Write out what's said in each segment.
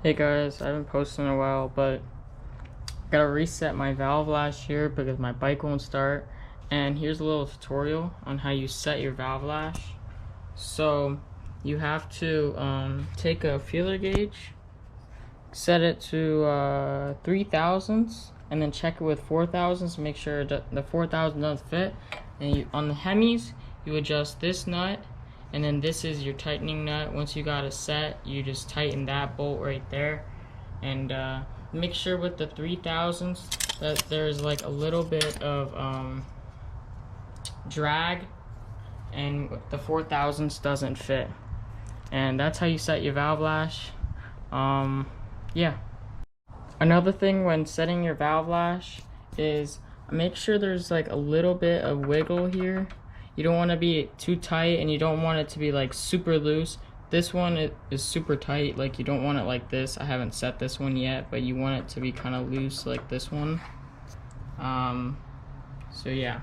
Hey guys, I haven't posted in a while, but I gotta reset my valve lash here because my bike won't start. And here's a little tutorial on how you set your valve lash. So you have to take a feeler gauge, set it to 3 thousandths, and then check it with 4 thousandths to make sure that the 4,000 doesn't fit. And on the hemis, you adjust this nut, and then this is your tightening nut. Once you got it set, you just tighten that bolt right there, and make sure with the 3 thousandths that there's like a little bit of drag, and the 4 thousandths doesn't fit. And that's how you set your valve lash. Yeah. Another thing when setting your valve lash is make sure there's like a little bit of wiggle here. You don't want to be too tight, and you don't want it to be like super loose. This one is super tight, like you don't want it like this. I haven't set this one yet, but you want it to be kind of loose like this one. So yeah.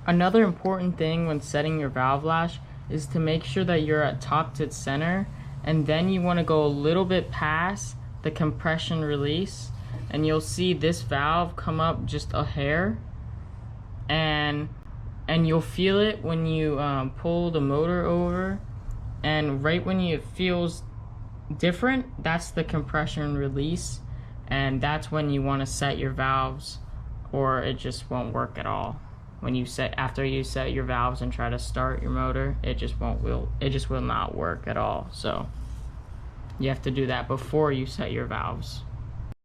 Another important thing when setting your valve lash is to make sure that you're at top to center, and then you want to go a little bit past the compression release, and you'll see this valve come up just a hair, and you'll feel it when you pull the motor over, and right when it feels different, that's the compression release, and that's when you want to set your valves, or it just won't work at all. When you after you set your valves and try to start your motor, it just will not work at all. So you have to do that before you set your valves.